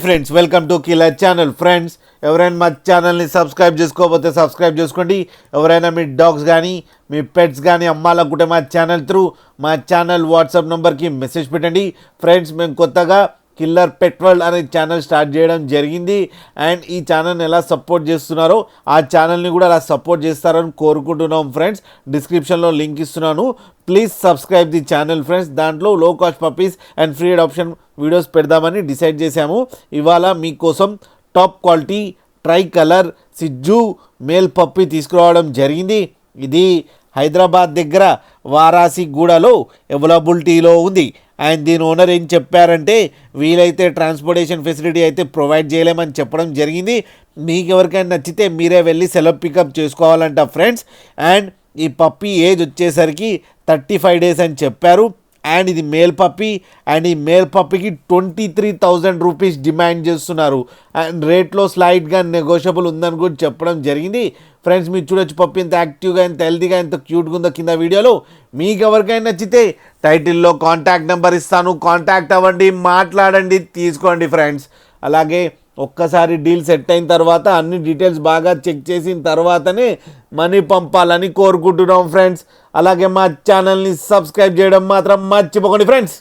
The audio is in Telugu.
Friends welcome to killer channel. Friends ఎవరైనా మా ఛానల్ని సబ్స్క్రైబ్ చేసుకోకపోతే సబ్స్క్రైబ్ చేసుకోండి. ఎవరైనా మీ డాగ్స్ కానీ మీ పెట్స్ కానీ అమ్మాలనుకుంటే మా ఛానల్ త్రూ మా ఛానల్ వాట్సాప్ నెంబర్కి మెసేజ్ పెట్టండి. ఫ్రెండ్స్ మేము కొత్తగా కిల్లర్ పెట్ వరల్డ్ అనే ఛానల్ స్టార్ట్ చేయడం జరిగింది. అండ్ ఈ ఛానల్ని ఎలా సపోర్ట్ చేస్తున్నారో ఆ ఛానల్ని కూడా అలా సపోర్ట్ చేస్తారని కోరుకుంటున్నాం. ఫ్రెండ్స్ డిస్క్రిప్షన్లో లింక్ ఇస్తున్నాను, please subscribe the channel. Friends దాంట్లో low cost puppies and free adoption videos పెడదామని డిసైడ్ చేశాము. ఇవాళ మీకోసం టాప్ క్వాలిటీ ట్రై కలర్ సిజ్జు మేల్ పప్పీ తీసుకురావడం జరిగింది. ఇది హైదరాబాద్ దగ్గర వారాసిగూడలో అవైలబిలిటీలో ఉంది. అండ్ దీని ఓనర్ ఏం చెప్పారంటే వీలైతే ట్రాన్స్పోర్టేషన్ ఫెసిలిటీ అయితే ప్రొవైడ్ చేయలేమని చెప్పడం జరిగింది. మీకు ఎవరికైనా నచ్చితే మీరే వెళ్ళి సెలవు పికప్ చేసుకోవాలంట ఫ్రెండ్స్. అండ్ ఈ పప్పీ ఏజ్ వచ్చేసరికి 35 days అని చెప్పారు. అండ్ ఇది మేల్ పప్పీ. అండ్ ఈ మేల్ పప్పీకి 23,000 రూపీస్ డిమాండ్ చేస్తున్నారు. అండ్ రేట్లో స్లైడ్గా నెగోషియబుల్ ఉందని కూడా చెప్పడం జరిగింది. ఫ్రెండ్స్ మీరు చూడొచ్చు పప్పీ ఎంత యాక్టివ్గా ఎంత హెల్తీగా ఎంత క్యూట్గా ఉందో కింద వీడియోలో. మీకు ఎవరికైనా నచ్చితే టైటిల్లో కాంటాక్ట్ నెంబర్ ఇస్తాను, కాంటాక్ట్ అవ్వండి, మాట్లాడండి, తీసుకోండి ఫ్రెండ్స్. అలాగే ఒక్కసారి డీల్ సెట్ అయిన తర్వాత అన్ని డీటెయిల్స్ బాగా చెక్ చేసిన తర్వాతనే మనీ పంపాలని కోరుకుంటున్నాం ఫ్రెండ్స్. అలాగే మా ఛానల్ని సబ్స్క్రైబ్ చేయడం మాత్రం మర్చిపోకండి ఫ్రెండ్స్.